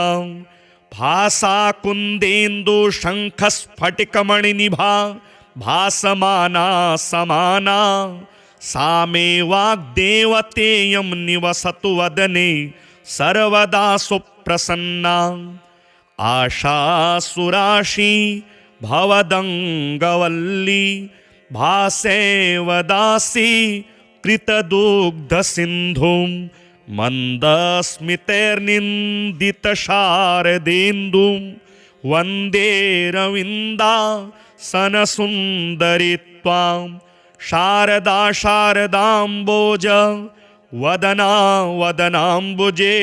भासा कुन्देन्दुशङ्खस्फटिकमणिनिभा भासमाना समाना सा मे वाग्देवतेयं निवसतु वदने सर्वदा सुप्रसन्ना। आशासुराशी भवदङ्गवल्ली भासेवदासी कृतदुग्धसिन्धुं मन्दस्मितैर्निन्दितशारदेन्दुं वन्दे रविन्दासनसुन्दरि त्वां। शारदा शारदाम्बोज वदना वदनाम्बुजे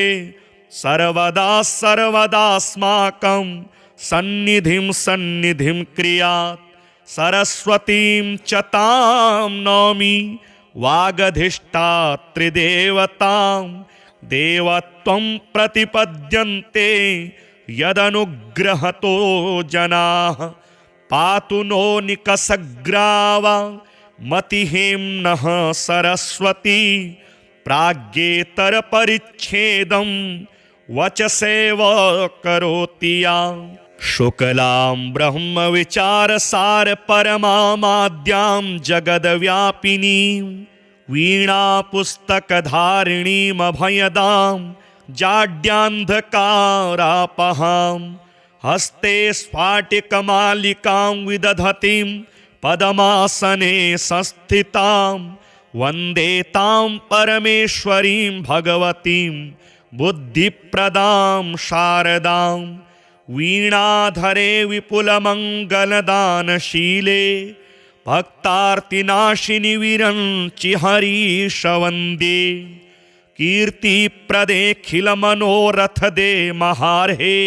सर्वदा सर्वदास्माकं सन्निधिं सन्निधिं क्रियात्। सरस्वतीं च तां नौमि वागधिष्ठात्रिदेवतां देवत्वं प्रतिपद्यन्ते यदनुग्रहतो जनाः। पातु नो निकषग्रावा मतिहेम्नः सरस्वती प्राज्ञेतरपरिच्छेदं वचसेव करोति या। शुक्लां ब्रह्मविचारसारपरमामाद्यां जगद्व्यापिनीं वीणापुस्तकधारिणीमभयदां जाड्यान्धकारापहां हस्ते स्फाटिकमालिकां विदधतीं पद्मासने संस्थितां वन्दे तां परमेश्वरीं भगवतीं बुद्धिप्रदां शारदां। वीणाधरे विपुलमङ्गलदानशीले भक्तार्तिनाशिनि विरञ्चि हरीश वन्दे कीर्तिप्रदेऽखिलमनोरथदे महार्हे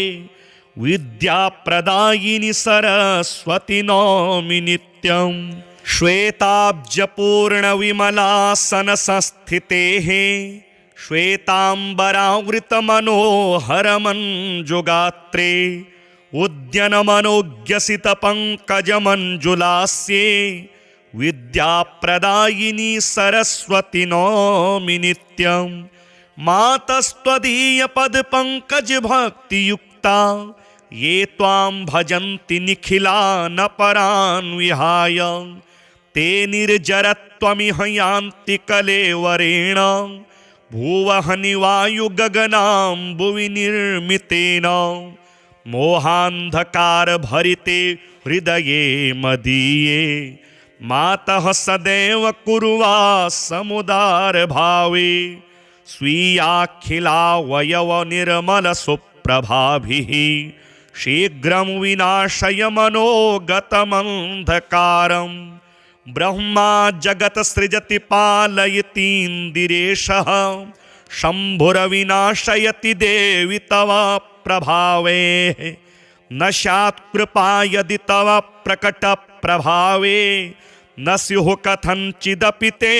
विद्याप्रदायिनि सरस्वति नौमि नित्यं। श्वेताब्जपूर्णविमलासनसंस्थितेः श्वेताम्बरावृतमनोहरमञ्जुगात्रे उद्यनमनोज्ञसितपङ्कजमञ्जुलास्ये विद्याप्रदायिनि सरस्वति नौमि नित्यं। मातस्त्वदीयपदपङ्कजभक्तियुक्ता ये त्वां भजन्ति निखिलानपरान् विहाय ते निर्जरत्वमिह यान्ति कलेवरेण भुवहनिवायुगगनाम्बुवि निर्मितेन। मोहान्धकारभरिते हृदये मदीये मातः सदैव कुर्वासमुदारभावे स्वीयाखिलावयवनिर्मलसुप्रभाभिः शीघ्रं विनाशय मनोगतमन्धकारम्। ब्रह्मा जगत्सृजति पालयतीन्द्रिरेशः शम्भुरविनाशयति देवि तव प्रभावे। न स्यात् कृपा यदि तव प्रकटप्रभावे न स्युः कथञ्चिदपि ते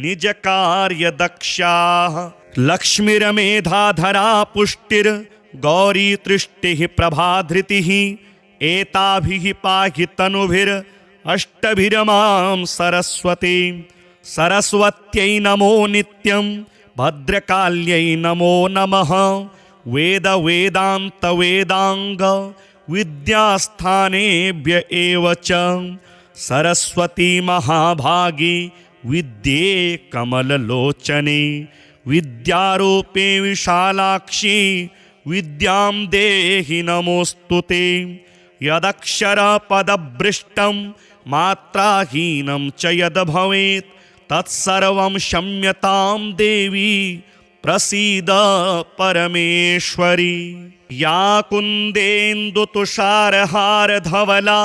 निजकार्यदक्षाः। लक्ष्मीर्मेधाधरा पुष्टिर्गौरी तृष्टिः प्रभाधृतिः एताभिः पाहि तनुभिरष्टभिर्मां सरस्वती। सरस्वत्यै नमो नित्यं भद्रकाल्यै नमो नमः। वेद वेदान्त वेदांग विद्यास्थानेभ्य एव च सरस्वती महाभागी विद्ये कमललोचने विद्यारूपे विशालाक्षी विद्यां देहि नमोऽस्तुते। यदक्षरपदभ्रष्टं मात्राहीनं च यद् भवेत् तत्सर्वं क्षम्यतां देवी प्रसीद परमेश्वरी। या कुन्देन्दुतुषारहारधवला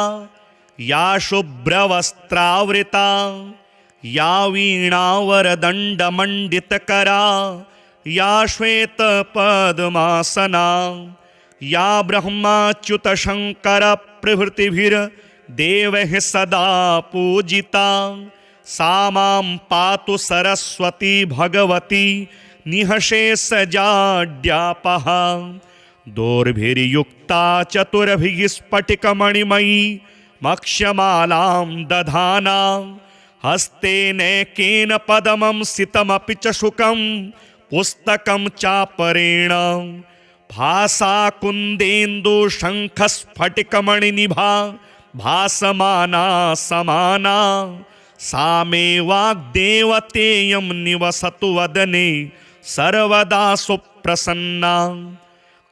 या शुभ्रवस्त्रावृता या वीणावरदण्डमण्डितकरा या श्वेतपद्मासना या ब्रह्माच्युतशङ्करप्रभृतिभिर्देवैः सदा पूजिता सा मां पातु सरस्वती भगवती निःशेषजाड्यापः। दोर्भिर्युक्ता चतुर्भिः स्फटिकमणिमयी मक्ष्यमालां दधाना हस्तेनैकेन पद्मं सितमपि च शुकं पुस्तकं चापरेण भासा कुन्देन्दुशङ्खस्फटिकमणिनिभा भासमाना समाना सा मे वाग्देवतेयं निवसतु वदने सर्वदा सुप्रसन्ना।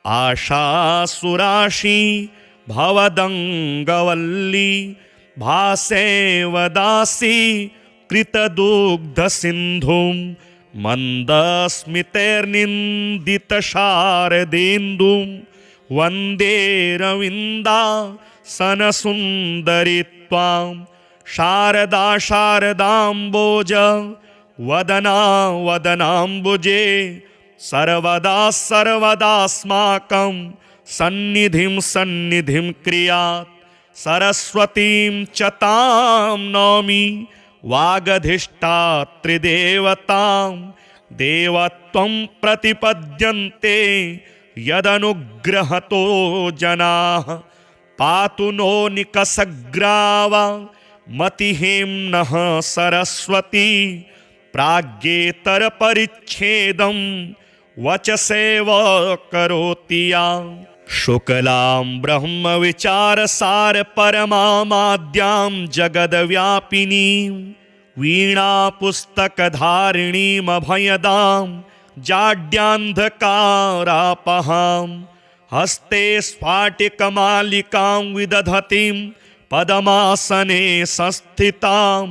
आशासुराशी भवदङ्गवल्ली भासेवदासी कृतदुग्धसिन्धुं मन्दस्मितैर्निन्दितशारदेन्दुं वन्दे रविन्दासनसुन्दरि त्वां। शारदा शारदाम्बोज वदना वदनाम्बुजे सर्वदा सर्वदास्माकं सन्निधिं सन्निधिं क्रियात्। सरस्वतीं च तां नौमि वागधिष्ठात्रिदेवतां देवत्वं प्रतिपद्यन्ते यदनुग्रहतो जनाः। पातु नो निकषग्रावा मतिहेम्नः सरस्वती प्राज्ञेतरपरिच्छेदं वचसेव करोति या। शुक्लां ब्रह्मविचारसारपरमामाद्यां जगद्व्यापिनीं वीणापुस्तकधारिणीमभयदां जाड्यान्धकारापहां हस्ते स्फाटिकमालिकां विदधतीं पद्मासने संस्थितां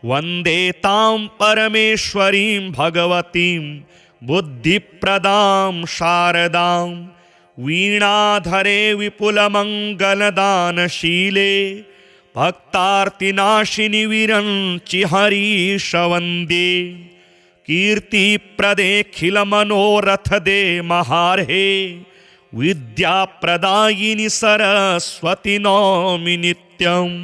वन्दे तां परमेश्वरीं भगवतीं बुद्धिप्रदां शारदां। वीणाधरे विपुलमङ्गलदानशीले भक्तार्तिनाशिनि विरञ्चि हरीश वन्दे। कीर्तिप्रदेऽखिलमनोरथदे महार्हे विद्याप्रदायिनि सरस्वति नौमि नित्यम्।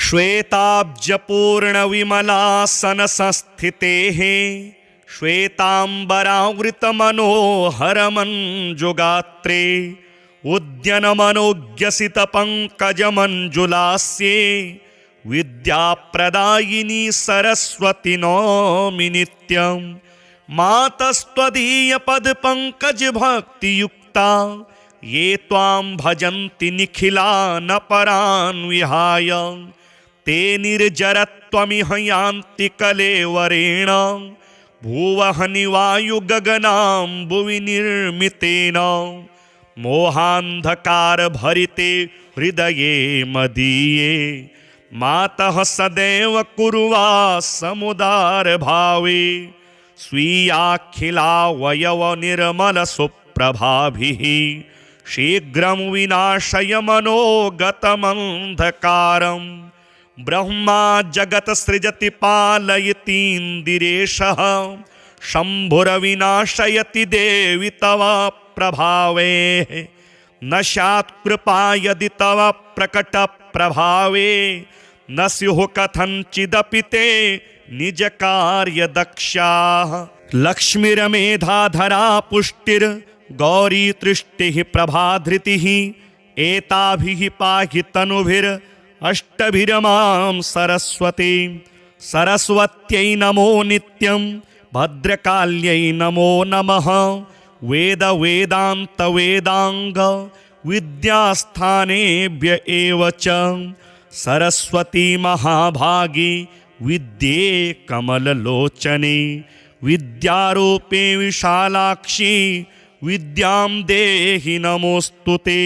श्वेताब्जपूर्णविमलासनसंस्थितेः श्वेताम्बरावृतमनोहरमञ्जुगात्रे उद्यनमनोज्ञसितपङ्कजमञ्जुलास्ये विद्याप्रदायिनी सरस्वति नौमि नित्यम्। मातस्त्वदीयपदपङ्कजभक्तियुक्ता ये त्वां भजन्ति निखिलानपरान् विहाय ते निर्जरत्वमिह यान्ति कलेवरेण भुवहनि वायुगगनाम्बुवि निर्मितेन। मोहान्धकारभरिते हृदये मदीये मातः सदैव कुर्वासमुदारभावे स्वीयाखिलावयवनिर्मलसुप्रभाभिः शीघ्रं विनाशय मनोगतमन्धकारम्। ब्रह्मा जगत्सृजति पालयतीन्द्रिरेशः शम्भुरविनाशयति देवि तव प्रभावे। न स्यात् कृपा यदि तव प्रकटप्रभावे न स्युः कथञ्चिदपि ते निजकार्यदक्षाः। लक्ष्मीर्मेधाधरा पुष्टिर्गौरी तृष्टिः प्रभाधृतिः एताभिः पाहि तनुभिरष्टभिरमां सरस्वती। सरस्वत्यै नमो नित्यं भद्रकाल्यै नमो नमः। वेद वेदान्त वेदांग विद्यास्थानेभ्य एव च सरस्वती महाभागी विद्ये कमललोचने विद्यारूपे विशालाक्षी विद्यां देहि नमोस्तुते।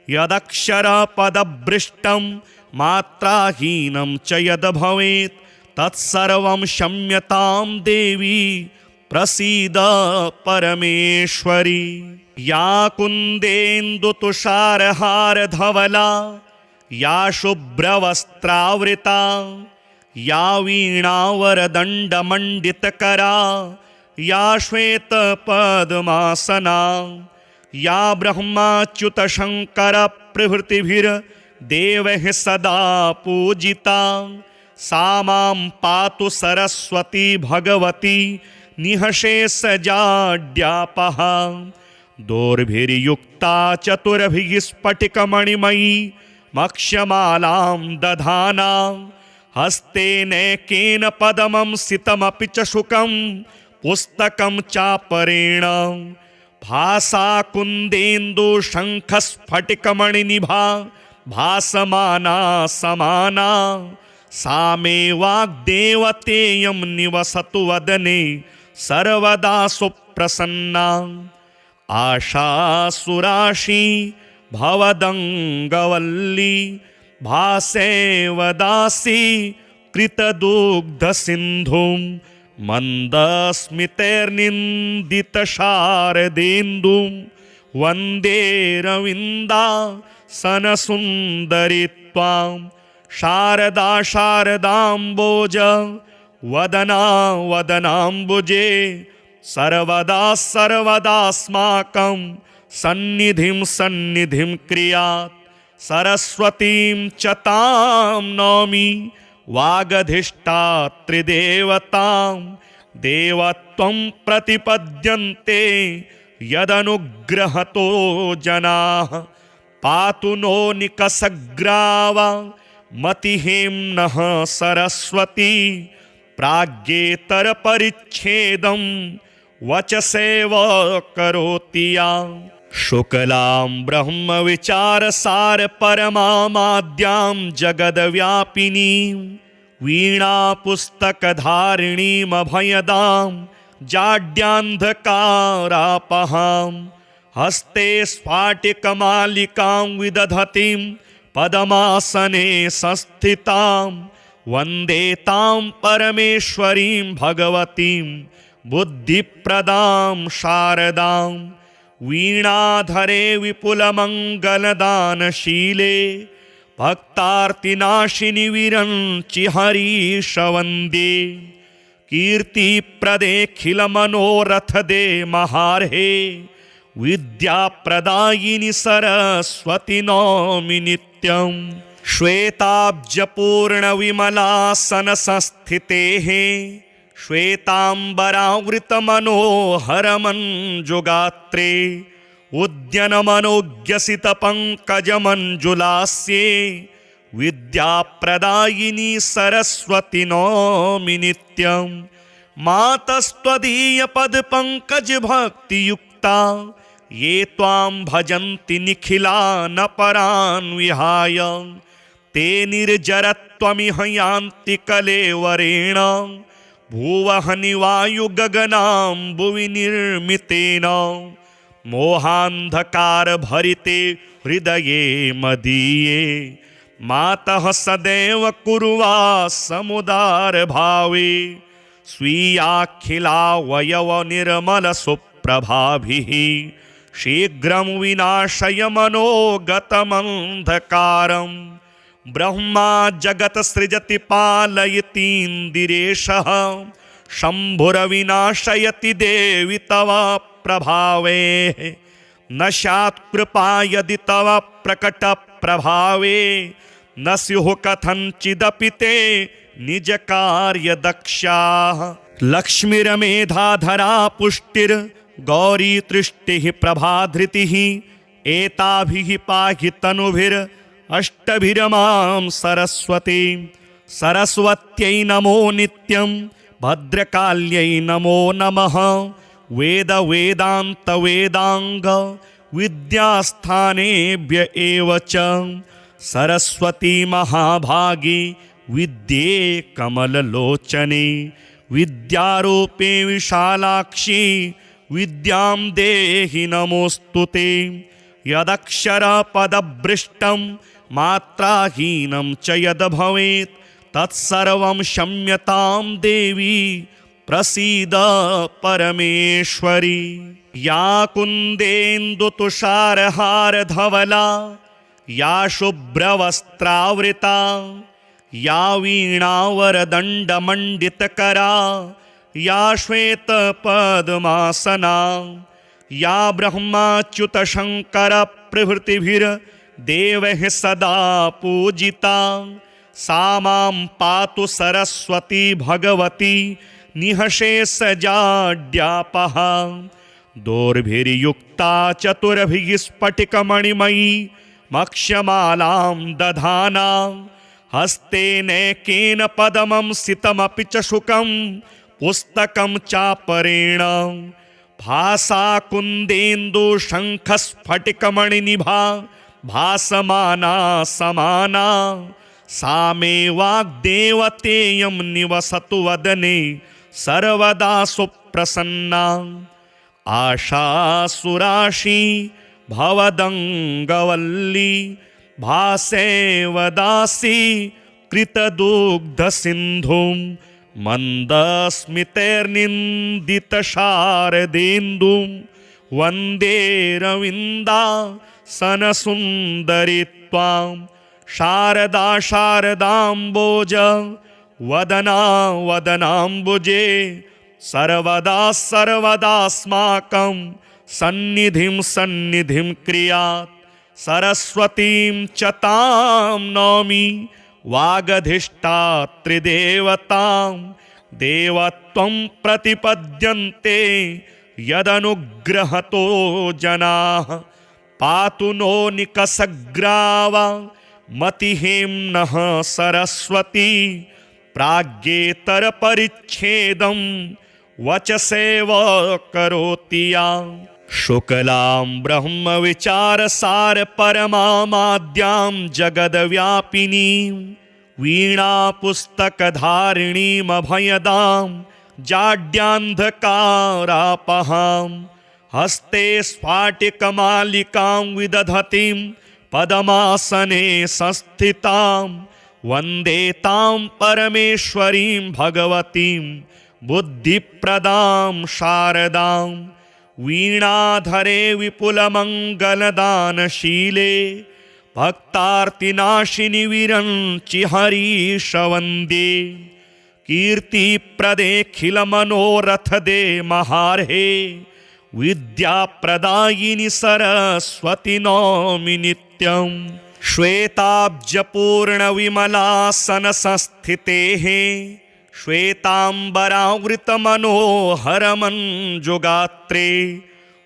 यदक्षरपदभ्रष्टं मात्राहीनं च यद् भवेत् तत्सर्वं क्षम्यतां देवी प्रसीद परमेश्वरी। या कुन्देन्दुतुषारहारधवला या शुभ्रवस्त्रावृता या वीणावरदण्डमण्डितकरा या श्वेतपद्मासना या ब्रह्माच्युतशङ्करप्रभृतिभिर्देवैः सदा पूजिता सा मां पातु सरस्वती भगवती निःशेषजाड्यापः। दोर्भिर्युक्ता चतुर्भिः स्फटिकमणिमयी मक्ष्यमालां दधाना हस्तेनैकेन पद्मं सितमपि च शुकं पुस्तकं चापरेण भासा कुन्देन्दुशङ्खस्फटिकमणिनिभा भासमाना समाना सा मे वाग्देवतेयं निवसतु वदने सर्वदा सुप्रसन्ना। आशासुराशी भवदङ्गवल्ली भासेवदासी कृतदुग्धसिन्धुं मन्दस्मितैर्निन्दितशारदेन्दुं वन्दे रविन्दासनसुन्दरि त्वां। शारदा शारदाम्बोज वदना वदनाम्बुजे सर्वदा सर्वदास्माकं सन्निधिं सन्निधिं क्रियात्। सरस्वतीं च तां नौमि वागधिष्ठात्रिदेवतां देवत्वं प्रतिपद्यन्ते यदनुग्रहतो जनाः। पातु नो निकषग्रावा मतिहेम्नः सरस्वती प्राज्ञेतरपरिच्छेदं वचसेव करोति या। शुक्लां ब्रह्मविचारसारपरमामाद्यां जगद्व्यापिनीं वीणापुस्तकधारिणीमभयदां जाड्यान्धकारापहां हस्ते स्फाटिकमालिकां विदधतीं पद्मासने संस्थितां वन्दे तां परमेश्वरीं भगवतीं बुद्धिप्रदां शारदां। वीणाधरे विपुलमङ्गलदानशीले भक्तार्तिनाशिनि विरञ्चि हरीश वन्दे। कीर्तिप्रदेऽखिलमनोरथदे महार्हे विद्याप्रदायिनि सरस्वति नौमि नित्यं। श्वेताब्जपूर्णविमलासनसंस्थितेः श्वेताम्बरावृतमनोहरमञ्जुगात्रे उद्यनमनोज्ञसितपङ्कजमञ्जुलास्ये विद्याप्रदायिनि सरस्वति नौमि नित्यं। मातस्त्वदीयपदपङ्कजभक्तियुक्ता ये त्वां भजन्ति निखिलानपरान् विहाय ते निर्जरत्वमिह यान्ति कलेवरेण भुवहनिवायुगगनाम्बुवि निर्मितेन। मोहान्धकारभरिते हृदये मदीये मातः सदैव कुर्वासमुदारभावे स्वीयाखिलावयवनिर्मलसुप्रभाभिः शीघ्रं विनाशय मनोगतमन्धकारं। ब्रह्मा जगत् सृजति पालयतीन्द्रिरेशः शम्भुरविनाशयति देवि तव प्रभावे। न स्यात् कृपा यदि तव प्रकटप्रभावे न स्युः कथञ्चिदपि ते निजकार्यदक्षाः। लक्ष्मीर्मेधाधरा पुष्टिर्गौरी तृष्टिः प्रभाधृतिः एताभिः पाहि तनुभिरष्टभिरमां सरस्वती। सरस्वत्यै नमो नित्यं भद्रकाल्यै नमो नमः। वेद वेदान्त वेदांग विद्यास्थानेभ्य एव च सरस्वती महाभागी विद्ये कमललोचने। विद्यारूपे विशालाक्षी विद्यां देहि नमोऽस्तुते। यदक्षरपदभ्रष्टं मात्राहीनं च यद् भवेत् तत्सर्वं क्षम्यतां देवी प्रसीद परमेश्वरी। या कुन्देन्दुतुषारहारधवला या शुभ्रवस्त्रावृता या वीणावरदण्डमण्डितकरा या श्वेतपद्मासना या ब्रह्माच्युतशङ्करप्रभृतिभिर्देवैः सदा पूजिता सा मां पातु सरस्वती भगवती निःशेषजाड्यापः। दोर्भिर्युक्ता चतुर्भिः स्फटिकमणिमयी मक्ष्यमालां दधाना हस्तेनैकेन पद्मं सितमपि च शुकं पुस्तकं चापरेण भासा कुन्देन्दुशङ्खस्फटिकमणिनिभा भासमाना समाना सा मे वाग्देवतेयं निवसतु वदने सर्वदा सुप्रसन्ना। आशासुराशी भवदङ्गवल्ली भासेवदासी कृतदुग्धसिन्धुं मन्दस्मितैर्निन्दितशारदेन्दुं वन्दे रविन्दासनसुन्दरि त्वां। शारदा शारदाम्बोज वदना वदनाम्बुजे सर्वदा सर्वदास्माकं सन्निधिं सन्निधिं क्रियात्। सरस्वतीं च तां नौमि वागधिष्ठात्रिदेवतां देवत्वं प्रतिपद्यन्ते यदनुग्रहतो जनाः। पातु नो निकषग्रावा मतिहेम्नः सरस्वती प्राज्ञेतरपरिच्छेदं वचसेव करोति या। शुक्लां ब्रह्मविचारसार परमामाद्यां जगद्व्यापिनीं वीणापुस्तकधारिणीमभयदां जाड्यान्धकारापहां हस्ते स्फाटिकमालिकां विदधतीं पद्मासने संस्थितां वन्दे तां परमेश्वरीं भगवतीं बुद्धिप्रदां शारदां। वीणाधरे विपुलमङ्गलदानशीले भक्तार्तिनाशिनि विरञ्चि हरीश वन्दे कीर्तिप्रदेऽखिलमनोरथदे महार्हे विद्याप्रदायिनि सरस्वति नौमि नित्यं। श्वेताब्जपूर्णविमलासनसंस्थितेः श्वेताम्बरावृतमनोहरमञ्जुगात्रे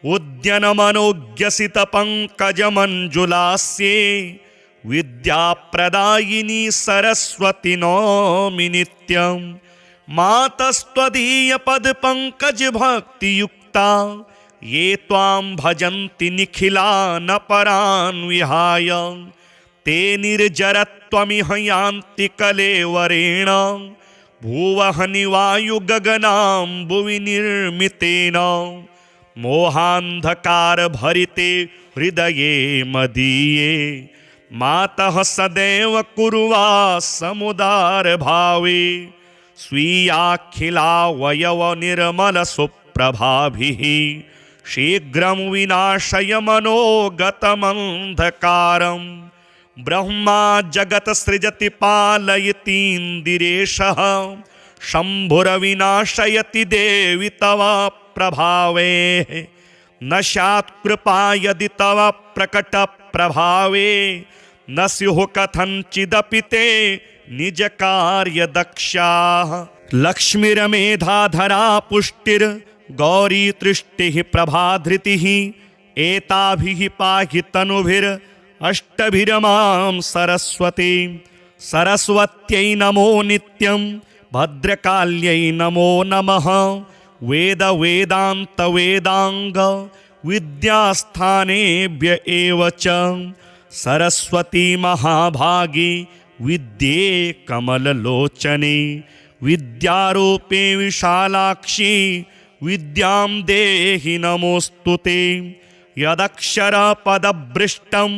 उद्यनमनोज्ञसितपङ्कजमञ्जुलास्ये विद्याप्रदायिनि सरस्वति नौमि नित्यं। मातस्त्वदीयपदपङ्कजभक्तियुक्ता ये त्वां भजन्ति निखिलानपरान् विहाय ते निर्जरत्वमिह यान्ति कलेवरेण भुवहनि वायुगगनाम्बुवि निर्मितेन। मोहान्धकारभरिते हृदये मदीये मातः सदैव कुर्वासमुदारभावे स्वीयाखिलावयवनिर्मलसुप्रभाभिः शीघ्रं विनाशय मनोगतमन्धकारम्। ब्रह्मा जगत्सृजति पालयतीन्द्रिरेशः शम्भुरविनाशयति देवि तव प्रभावे। न स्यात् कृपा यदि तव प्रकटप्रभावे न स्युः कथञ्चिदपि ते निजकार्यदक्षाः। लक्ष्मीर्मेधाधरा पुष्टिर्गौरी तृष्टिः प्रभाधृतिः एताभिः पाहि तनुभिरष्टभिरमां सरस्वती। सरस्वत्यै नमो नित्यं भद्रकाल्यै नमो नमः। वेद वेदान्त वेदांग विद्यास्थानेभ्य एव च सरस्वती महाभागी विद्ये कमललोचने विद्यारूपे विशालाक्षी विद्यां देहि नमोऽस्तुते। यदक्षरपदभ्रष्टं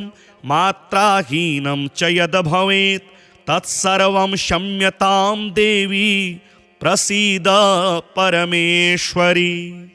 मात्राहीनं च यद् भवेत् तत्सर्वं क्षम्यतां देवी प्रसीद परमेश्वरी।